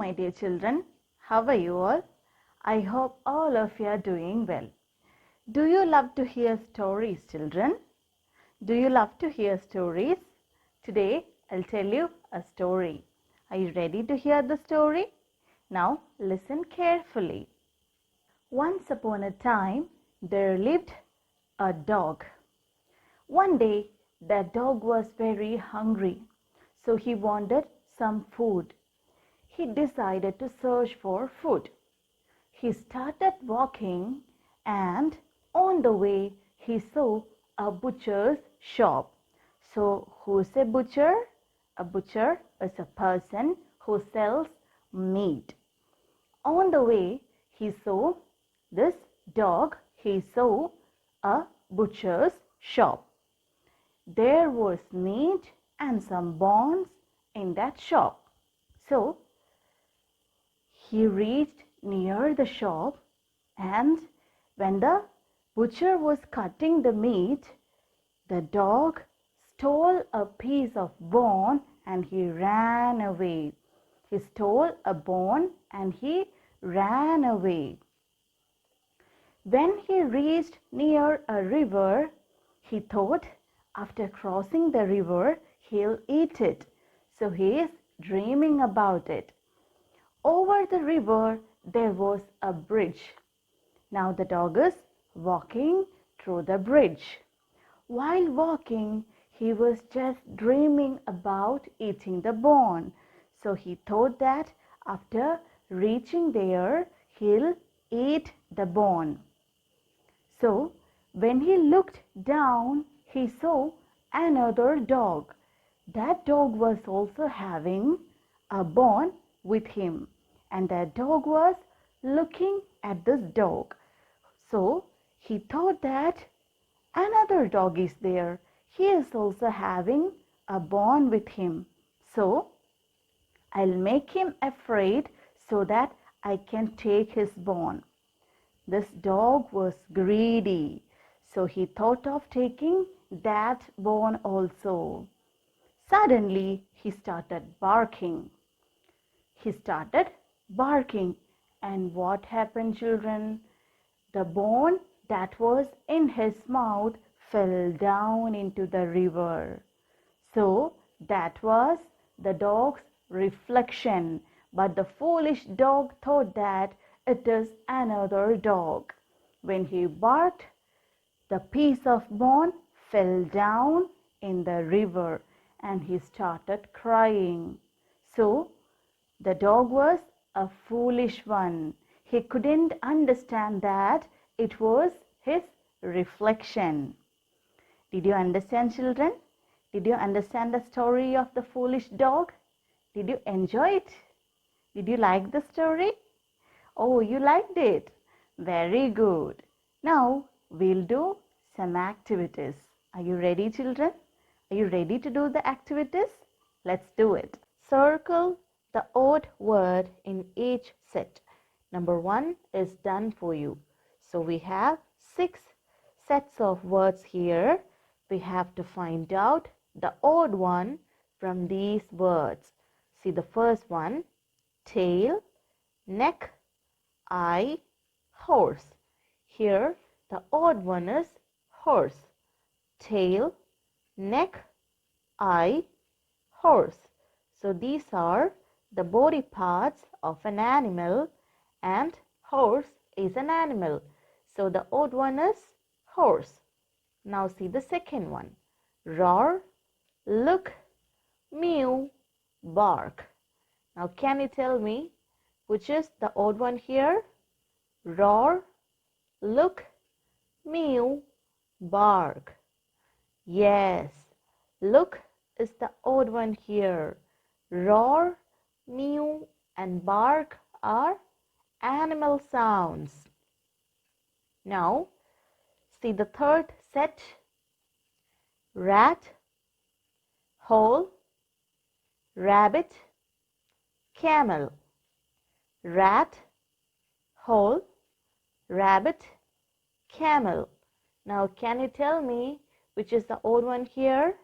my dear children. How are you all? I hope all of you are doing well. Do you love to hear stories, children? Do you love to hear stories? Today, I'll tell you a story. Are you ready to hear the story? Now, listen carefully. Once upon a time, there lived a dog. One day, that dog was very hungry, so he wanted some food. He decided to search for food. He started walking, and on the way he saw a butcher's shop. So who's a butcher? A butcher is a person who sells meat. On the way he saw this dog, he saw a butcher's shop. There was meat and some bones in that shop. So he reached near the shop, and when the butcher was cutting the meat, the dog stole a piece of bone and he ran away. He stole a bone and he ran away. When he reached near a river, he thought after crossing the river, he'll eat it. So he is dreaming about it. Over the river, there was a bridge. Now the dog is walking through the bridge. While walking, he was just dreaming about eating the bone. So he thought that after reaching there, he'll eat the bone. So when he looked down, he saw another dog. That dog was also having a bone with him, and that dog was looking at this dog. So he thought that another dog is there. He is also having a bone with him. So I'll make him afraid so that I can take his bone. This dog was greedy, so he thought of taking that bone also. Suddenly he started barking. He started barking, and what happened, children? The bone that was in his mouth fell down into the river. So that was the dog's reflection, but the foolish dog thought that it is another dog. When he barked, the piece of bone fell down in the river and he started crying. So the dog was a foolish one. He couldn't understand that it was his reflection. Did you understand, children? Did you understand the story of the foolish dog? Did you enjoy it? Did you like the story? Oh, you liked it. Very good. Now we'll do some activities. Are you ready, children? Are you ready to do the activities? Let's do it. Circle the odd word in each set. Number 1 is done for you. So we have 6 sets of words here. We have to find out the odd one from these words. See the first one, tail, neck, eye, horse. Here the odd one is horse. Tail, neck, eye, horse. So these are the body parts of an animal, and horse is an animal. So the odd one is horse. Now see the second one. Roar, look, mew, bark. Now can you tell me which is the odd one here? Roar, look, mew, bark. Yes, look is the odd one here. Roar, mew, and bark are animal sounds. Now, see the third set. Rat, hole, rabbit, camel. Rat, hole, rabbit, camel. Now, can you tell me which is the odd one here?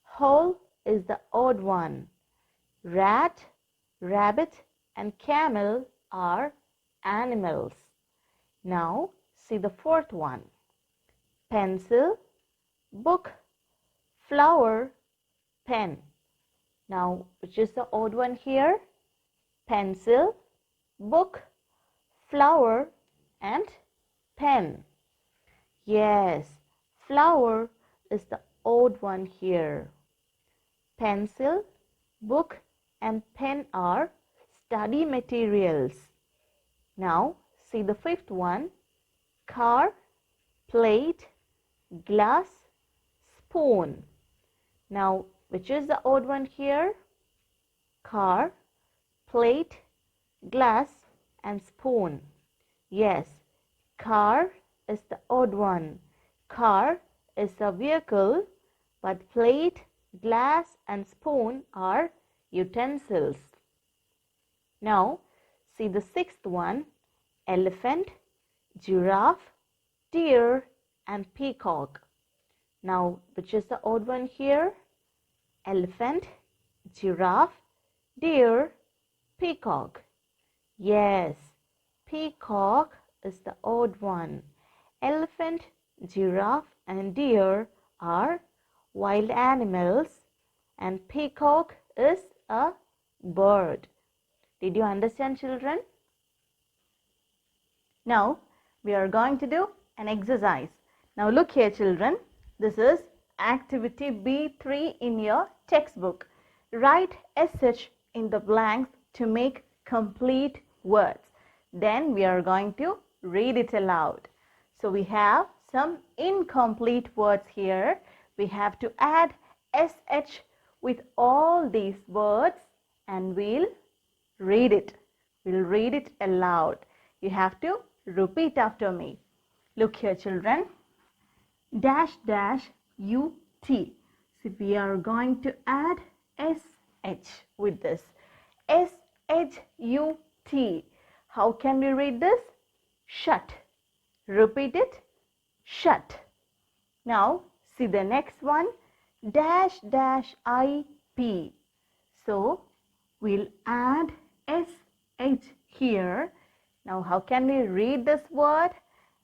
Hole is the odd one. Rat, Rabbit and camel are animals. Now see the fourth one. Pencil, book, flower, pen. Now which is the odd one here? Pencil, book, flower and pen. Yes, flower is the odd one here. Pencil, book and pen are study materials. Now see the fifth one. Car, plate, glass, spoon. Now which is the odd one here? Car, plate, glass and spoon. Yes, car is the odd one. Car is a vehicle, but plate, glass and spoon are utensils. Now see the sixth one. Elephant, giraffe, deer and peacock. Now which is the odd one here? Elephant, giraffe, deer, peacock. Yes, peacock is the odd one. Elephant, giraffe and deer are wild animals and peacock is a bird. Did you understand, children? Now we are going to do an exercise. Now look here, children. This is activity B3 in your textbook. Write SH in the blanks to make complete words. Then we are going to read it aloud. So we have some incomplete words here. We have to add SH with all these words and we'll read it. We'll read it aloud. You have to repeat after me. Look here, children. Dash dash UT. So we are going to add SH with this. SHUT. How can we read this? Shut. Repeat it. Shut. Now see the next one. Dash dash IP. So we'll add SH here. Now how can we read this word?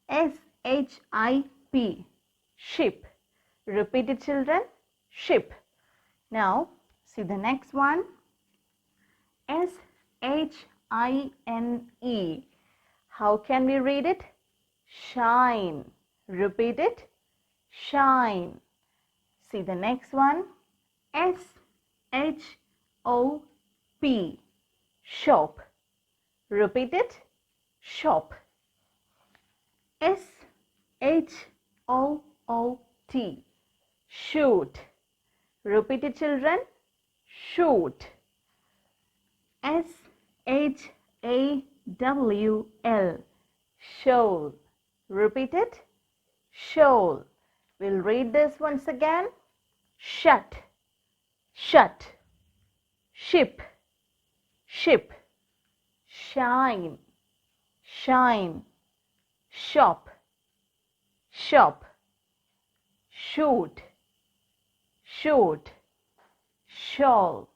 SHIP. Ship. Repeat it, children. Ship. Now see the next one. SHINE. How can we read it? Shine. Repeat it. Shine. See the next one. SHOP. Shop. Repeat it. Shop. SHOOT. Shoot. Repeat it, children. Shoot. SHAWL. Shoal. Repeat it. Shoal. We'll read this once again. Shut. Shut. Ship. Ship. Shine. Shine. Shop. Shop. Shoot. Shoot. Shawl.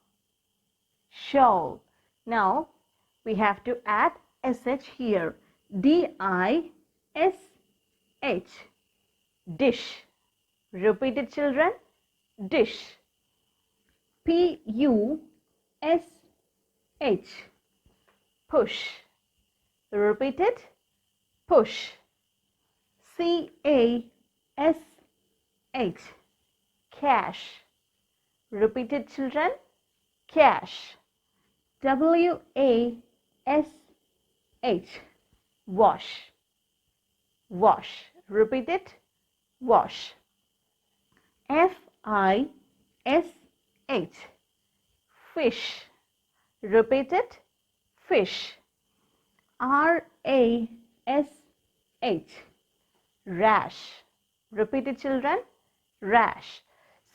Shawl. Now we have to add SH here. DISH. Dish. Repeat it, children. Dish. PUSH. Push. Repeat it. Push. CASH. Cash. Repeat it, children. Cash. WASH. Wash. Wash. Repeat it. Wash. FISH. Fish. Repeat it. Fish. RASH. Rash. Repeat it, children. Rash.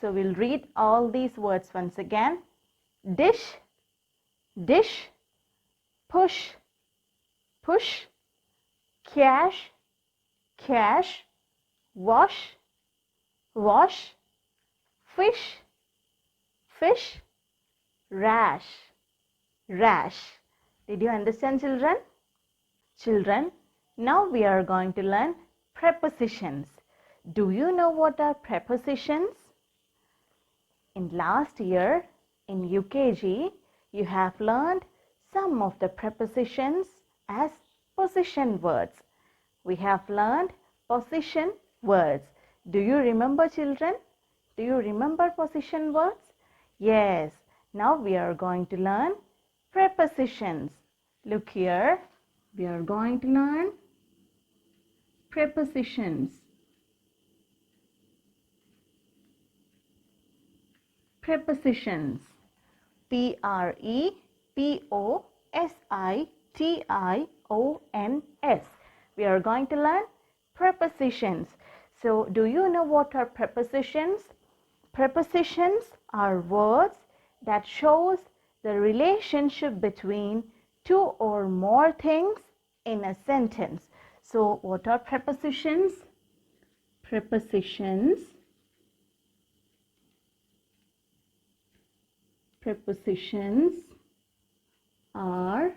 So we'll read all these words once again. Dish. Dish. Push. Push. Cash. Cash. Wash. Wash. Fish. Fish. Rash. rash. Did you understand, children? Children, now we are going to learn prepositions. Do you know what are prepositions? In last year, in UKG, you have learned some of the prepositions as position words. We have learned position words. Do you remember, children? Do you remember position words? Yes. Now we are going to learn prepositions. Look here. We are going to learn prepositions. Prepositions. Prepositions. We are going to learn prepositions. So, do you know what are prepositions? Prepositions are words that shows the relationship between two or more things in a sentence. So, what are prepositions? Prepositions are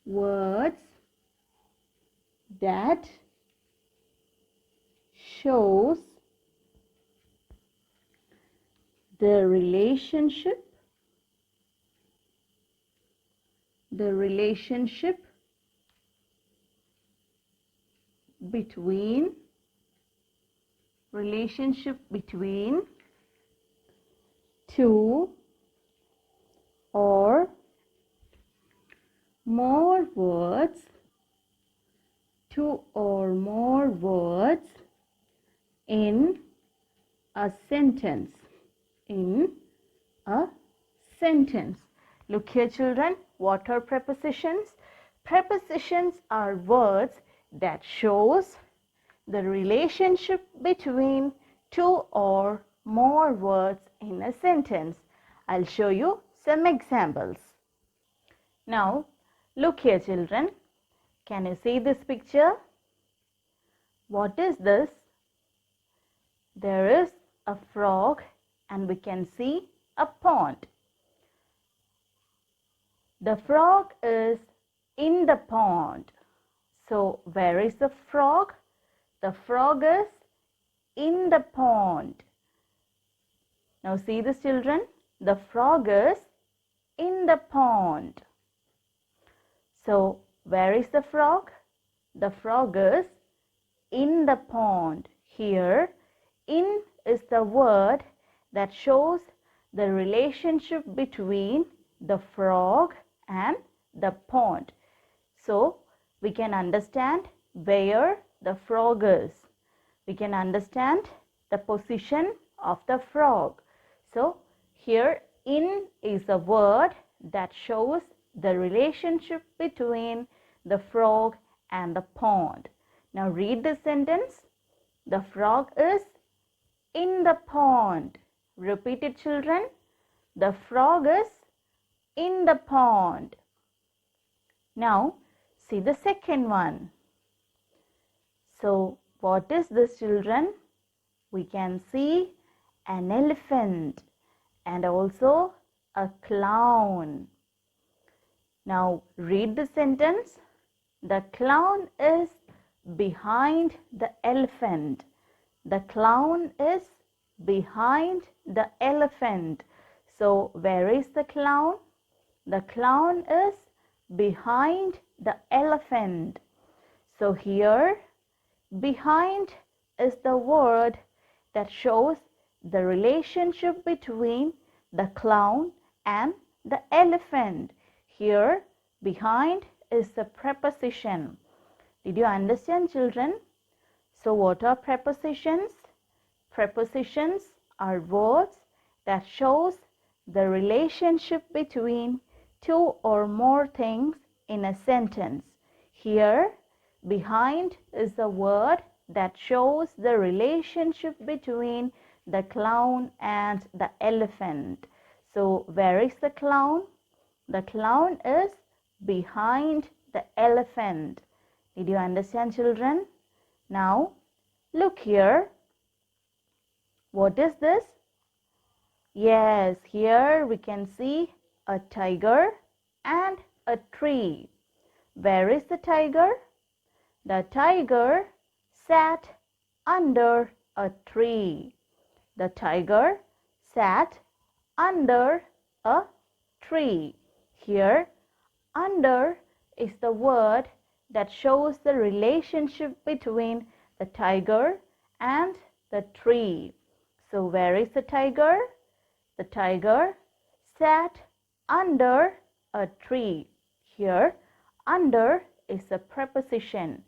words that shows the relationship between two or more words in a sentence. Look here, children. What are prepositions? Prepositions are words that shows the relationship between two or more words in a sentence. I'll show you some examples. Now, look here, children. Can you see this picture? What is this? There is a frog and we can see a pond. The frog is in the pond. So, where is the frog? The frog is in the pond. Now, see this, children. The frog is in the pond. So, where is the frog? The frog is in the pond. Here, in is the word that shows the relationship between the frog and the pond. So, we can understand where the frog is. We can understand the position of the frog. So, here in is a word that shows the relationship between the frog and the pond. Now, read the sentence. The frog is in the pond. Repeat it, children. The frog is in the pond. Now, see the second one. So, what is this, children? We can see an elephant and also a clown. Now, read the sentence. The clown is behind the elephant. The clown is behind the elephant. So, where is the clown? The clown is behind the elephant. So, here, behind is the word that shows the relationship between the clown and the elephant. Here, behind is the preposition. Did you understand, children? So, what are prepositions? Prepositions are words that shows the relationship between two or more things in a sentence. Here, behind is the word that shows the relationship between the clown and the elephant. So, where is the clown? The clown is behind the elephant. Did you understand, children? Now, look here. What is this? Yes, here we can see a tiger, and a tree. Where is the tiger? The tiger sat under a tree. The tiger sat under a tree. Here, under is the word that shows the relationship between the tiger and the tree. So, where is the tiger? The tiger sat under a tree. Here, under is a preposition.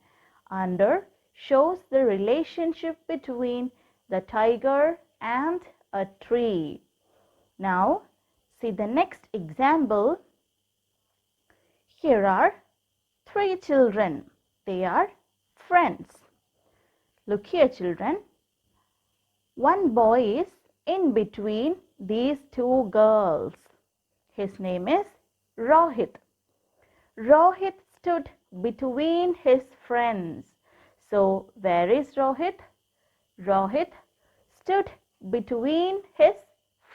Under shows the relationship between the tiger and a tree. Now, see the next example. Here are three children. They are friends. Look here, children. One boy is in between these two girls. His name is Rohit. Rohit stood between his friends. So, where is Rohit? Rohit stood between his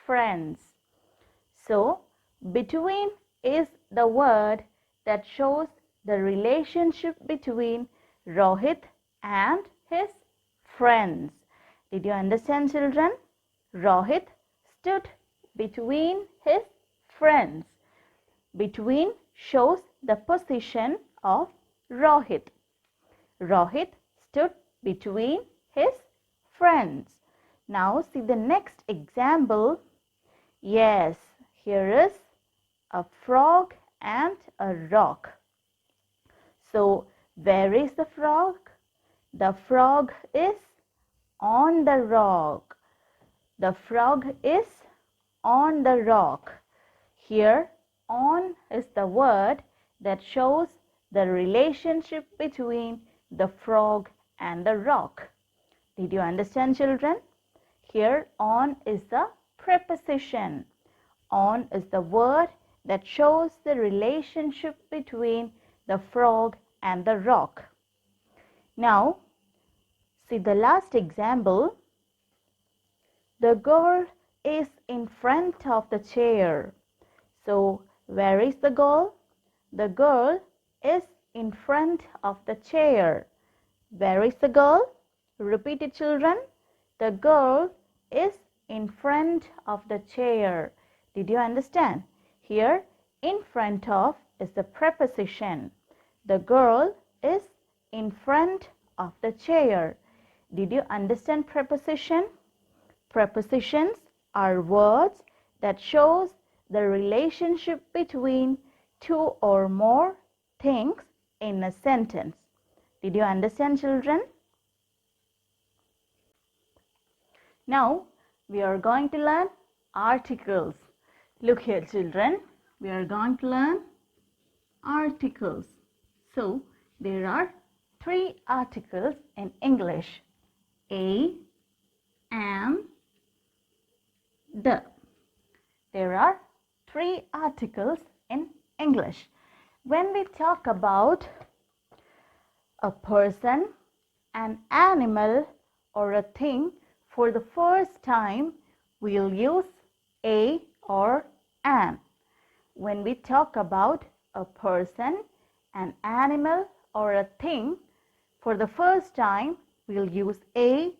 friends. So, between is the word that shows the relationship between Rohit and his friends. Did you understand, children? Rohit stood between his friends. Between shows the position of Rohit. Rohit stood between his friends. Now see the next example. Yes, here is a frog and a rock. So, where is the frog? The frog is on the rock. The frog is on the rock. Here, on is the word that shows the relationship between the frog and the rock. Did you understand, children? Here, on is the preposition. On is the word that shows the relationship between the frog and the rock. Now, see the last example. The girl is in front of the chair. So, where is the girl? The girl is in front of the chair. Where is the girl? Repeat it, children. The girl is in front of the chair. Did you understand? Here, in front of is the preposition. The girl is in front of the chair. Did you understand preposition? Prepositions are words that shows the relationship between two or more things in a sentence. Did you understand, children? Now, we are going to learn articles. Look here, children. We are going to learn articles. So, there are three articles in English. A, am, the. There are three articles in English. When we talk about a person, an animal, or a thing, for the first time, we'll use a or an. When we talk about a person, an animal, or a thing, for the first time, we'll use a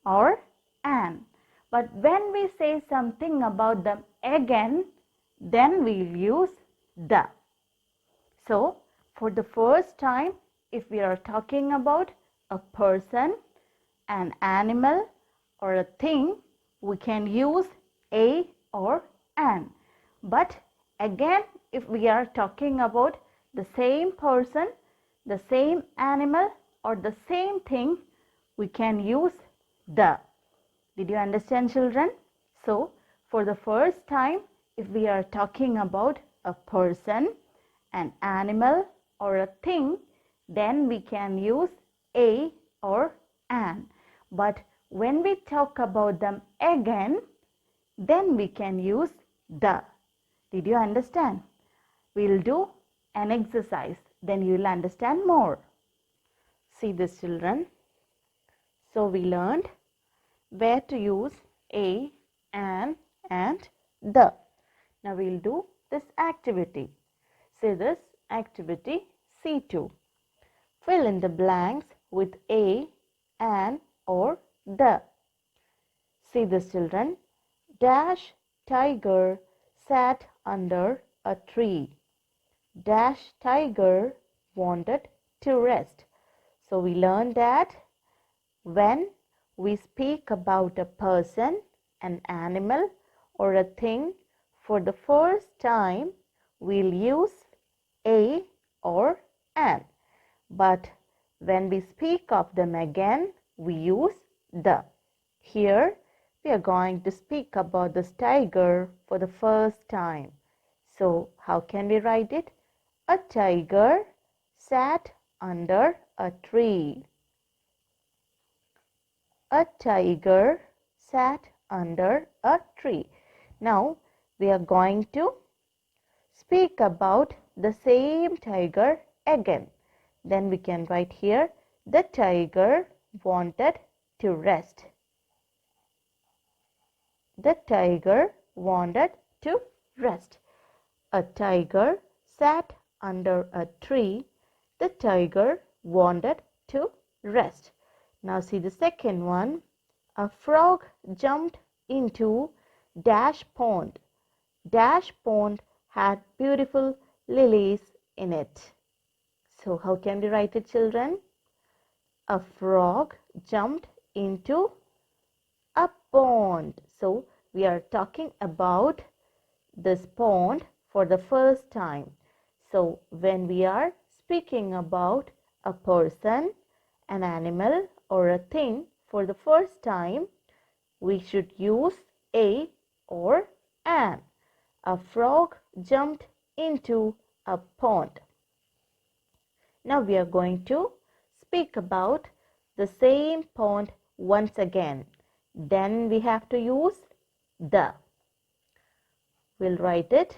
or an. But when we say something about them again, then we'll use the. So, for the first time, if we are talking about a person, an animal, or a thing, we can use a or an. But again, if we are talking about the same person, the same animal, or the same thing, we can use the. Did you understand, children? So, for the first time, if we are talking about a person, an animal, or a thing, then we can use a or an. But when we talk about them again, then we can use the. Did you understand? We'll do an exercise, then you will understand more. See this, children. So we learned where to use a, an, and the. Now we'll do this activity. See this activity C2. Fill in the blanks with a, an or the. See this children. Dash tiger sat under a tree. Dash tiger wanted to rest. So we learned that when we speak about a person, an animal or a thing for the first time, we'll use a or an. But when we speak of them again, we use the. Here we are going to speak about this tiger for the first time. So how can we write it? A tiger sat under a tree. A tiger sat under a tree. Now we are going to speak about the same tiger again. Then we can write here, the tiger wanted to rest. The tiger wanted to rest. A tiger sat under a tree. The tiger wanted to rest. Now see the second one. A frog jumped into dash pond. Dash pond had beautiful lilies in it. So how can we write it, children? A frog jumped into a pond. So we are talking about this pond for the first time. So when we are speaking about a person, an animal or a thing for the first time, we should use a or an. A frog jumped into a pond. Now we are going to speak about the same pond once again. Then we have to use the. We'll write it.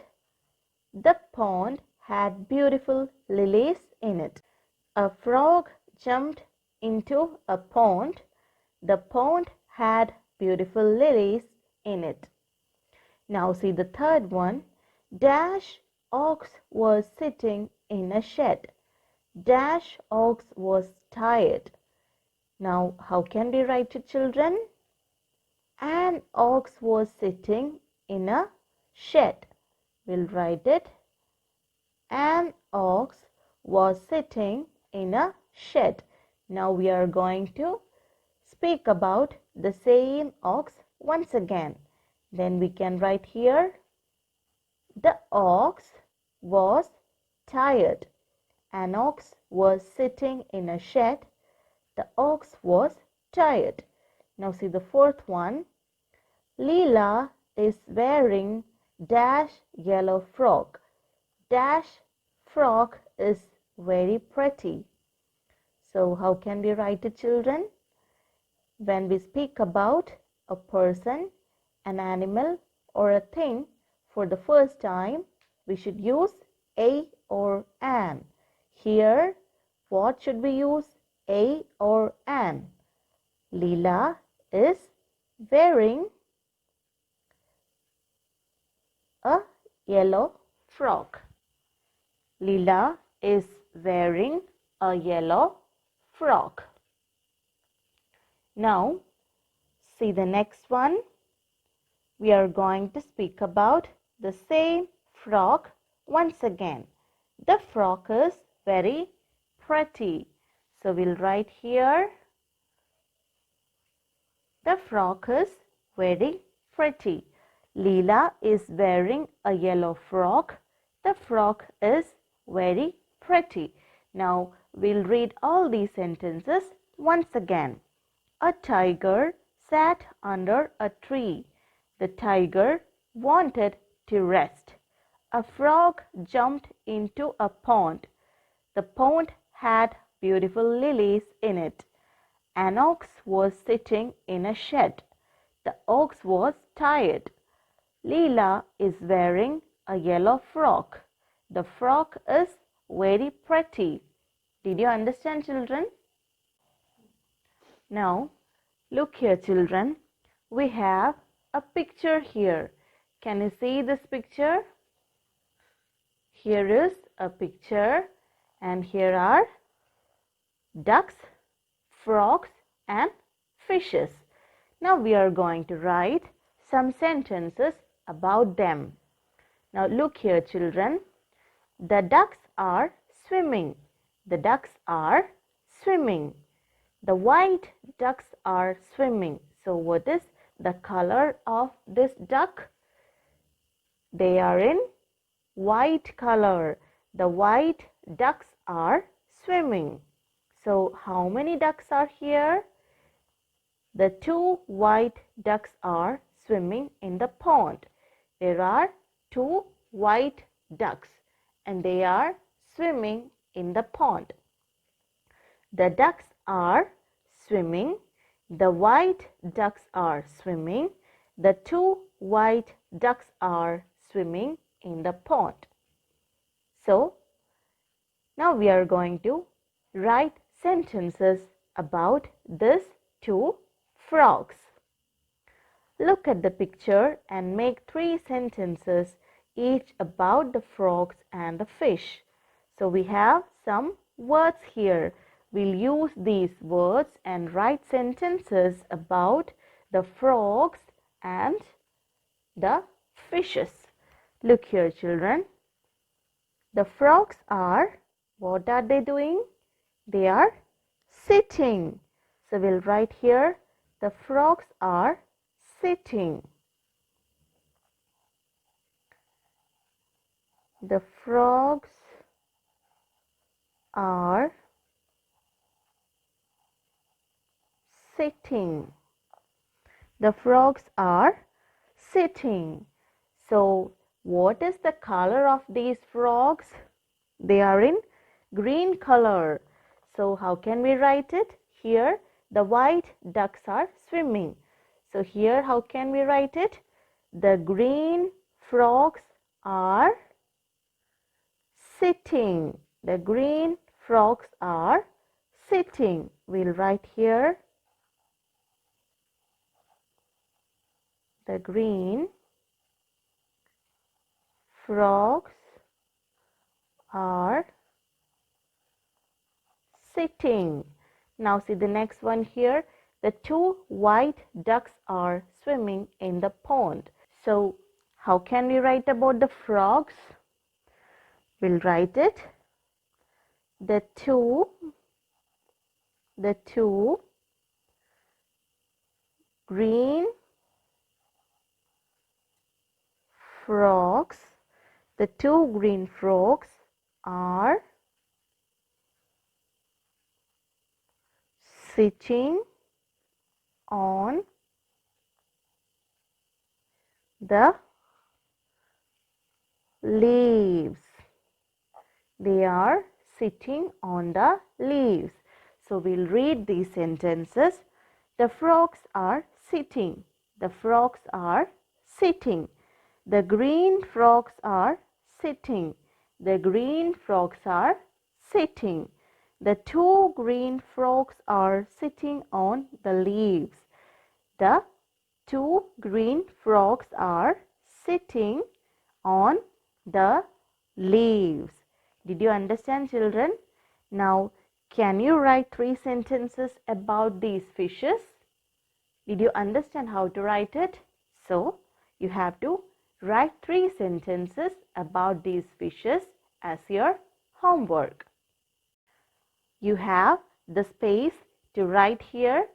The pond had beautiful lilies in it. A frog jumped into a pond. The pond had beautiful lilies in it. Now see the third one. Dash ox was sitting in a shed. Dash ox was tired. Now how can we write it, children? An ox was sitting in a shed. We'll write it. An ox was sitting in a shed. Now we are going to speak about the same ox once again. Then we can write here. The ox was tired. An ox was sitting in a shed. The ox was tired. Now see the fourth one. Leela is wearing dash yellow frock. Dash frock is very pretty. So how can we write it, children? When we speak about a person, an animal or a thing for the first time, we should use a or an. Here, what should we use? A or an. Leela is wearing a yellow frock. Leela is wearing a yellow frock. Now, see the next one. We are going to speak about the same frock once again. The frock is very pretty. So we'll write here. The frock is very pretty. Leela is wearing a yellow frock. The frock is very pretty. Now we'll read all these sentences once again. A tiger sat under a tree. The tiger wanted to rest. A frog jumped into a pond. The pond had beautiful lilies in it. An ox was sitting in a shed. The ox was tired. Leela is wearing a yellow frock. The frock is very pretty. Did you understand, children? Now, look here, children. We have a picture here. Can you see this picture? Here is a picture and here are ducks, frogs and fishes. Now we are going to write some sentences about them. Now look here children. The ducks are swimming. The ducks are swimming. The white ducks are swimming. So what is the color of this duck? They are in white color. The white ducks are swimming. So how many ducks are here? The two white ducks are swimming in the pond. There are two white ducks and they are swimming in the pond. The ducks are swimming. The white ducks are swimming. The two white ducks are swimming in the pond. So, now we are going to write sentences about these two frogs. Look at the picture and make 3 sentences each about the frogs and the fish. So we have some words here. We'll use these words and write sentences about the frogs and the fishes. Look here children. The frogs are, what are they doing? They are sitting. So we'll write here, the frogs are sitting. The frogs are sitting. The frogs are sitting. So what is the color of these frogs? They are in green color. So how can we write it? Here the white ducks are swimming. So here how can we write it? The green frogs are sitting. The green frogs are sitting. We'll write here the green frogs are sitting. Now see the next one here. The two white ducks are swimming in the pond. So how can we write about the frogs? We'll write it. The two green frogs. The two green frogs are sitting on the leaves. They are sitting on the leaves. So we'll read these sentences. The frogs are sitting. The frogs are sitting. The green frogs are sitting. The green frogs are sitting. The two green frogs are sitting on the leaves. The two green frogs are sitting on the leaves. Did you understand children? Now can you write 3 sentences about these fishes? Did you understand how to write it? So you have to write 3 sentences about these fishes as your homework. You have the space to write here.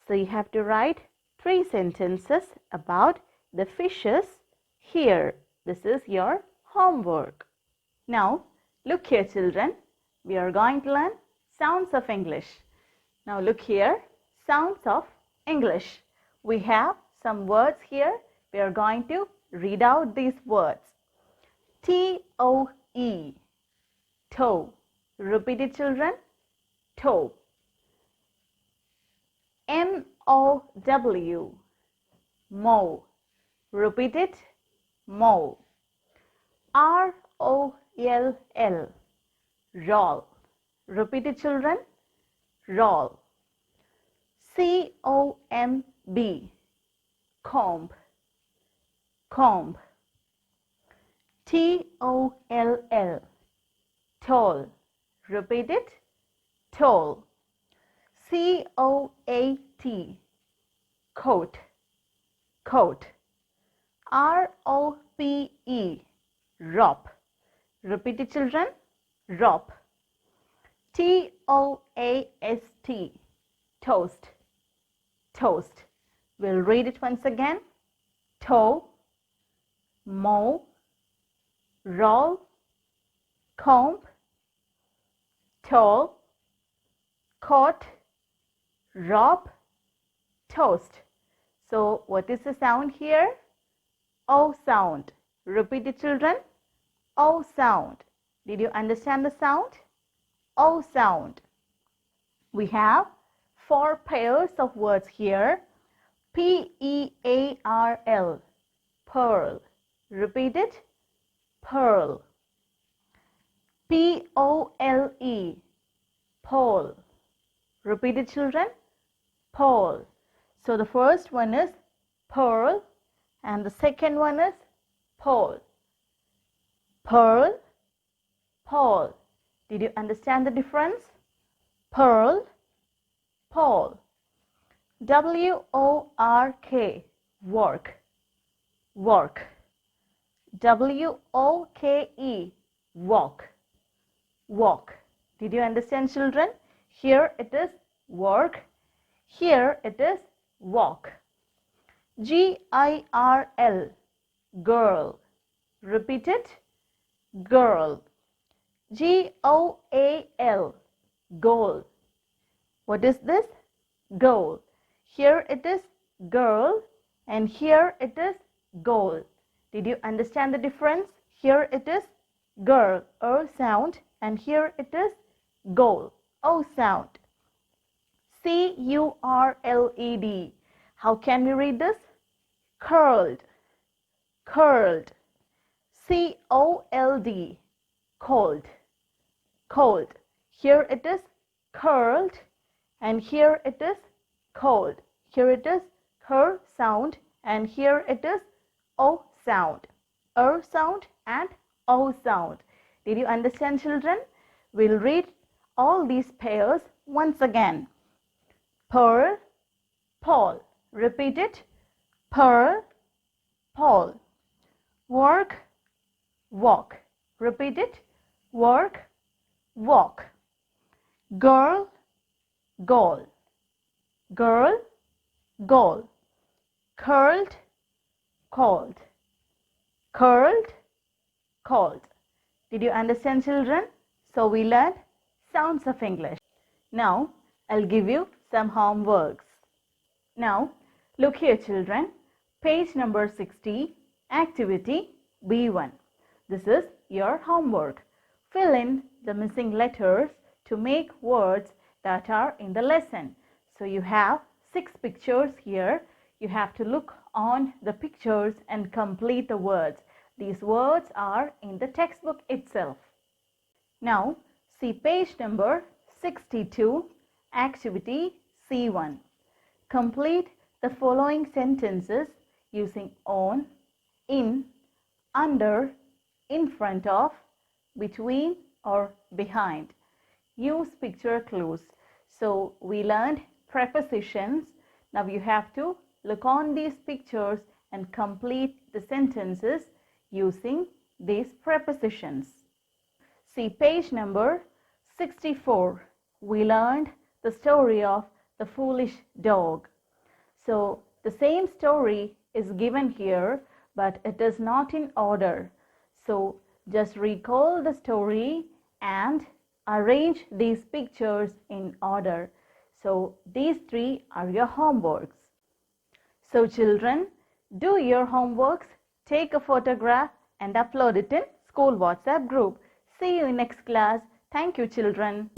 So you have to write 3 sentences about the fishes here. This is your homework. Now look here children. We are going to learn sounds of English. Now look here. Sounds of English. We have some words here. We are going to read out these words. T-O-E. Toe. Repeat it children. Toe. M-O-W. Mow. Repeat it. Mow. R-O-L-L. Roll. Repeat it children. Roll. C-O-M-B. Comb. Comb. T-O-L-L, tall. Repeat it, tall. C-O-A-T, coat, coat. R-O-P-E, rope. Repeat it, children, rope. T-O-A-S-T, toast, toast. We'll read it once again. Toe, mow, roll, comb, tall, coat, rope, toast. So what is the sound here? O sound. Repeat it, children. O sound. Did you understand the sound? O sound. We have 4 pairs of words here. P-E-A-R-L, pearl. Repeat it, pearl. P-O-L-E, pole. Repeat it, children, pole. So the first one is pearl and the second one is pole. Pearl, pole. Did you understand the difference? Pearl, pole. W-O-R-K, work, work. W-O-K-E, walk, walk. Did you understand, children? Here it is work, here it is walk. G-I-R-L, girl. Repeat it, girl. G-O-A-L, goal. What is this? Goal. Here it is girl and here it is goal. Did you understand the difference? Here it is girl, O sound, and here it is goal, O sound. C-U-R-L-E-D. How can we read this? Curled, curled. C-O-L-D, cold, cold. Here it is curled and here it is cold. Here it is her sound and here it is O sound. Sound and O sound. Did you understand, children? We'll read all these pairs once again. Pearl, Paul. Repeat it. Pearl, Paul. Work, walk. Repeat it. Work, walk. Girl, goal. Girl, goal. Curled, cold. Curled, cold. Did you understand, children? So we learned sounds of English. Now I'll give you some homeworks. Now look here, children. Page number 60, activity B1. This is your homework. Fill in the missing letters to make words that are in the lesson. So you have 6 pictures here. You have to look on the pictures and complete the words. These words are in the textbook itself. Now see page number 62, activity C1. Complete the following sentences using on, in, under, in front of, between or behind. Use picture clues. So we learned prepositions. Now you have to look on these pictures and complete the sentences using these prepositions. See page number 64. We learned the story of the foolish dog. So the same story is given here, but it is not in order. So just recall the story and arrange these pictures in order. So these 3 are your homeworks. So children, do your homeworks, take a photograph and upload it in school WhatsApp group. See you in next class. Thank you, children.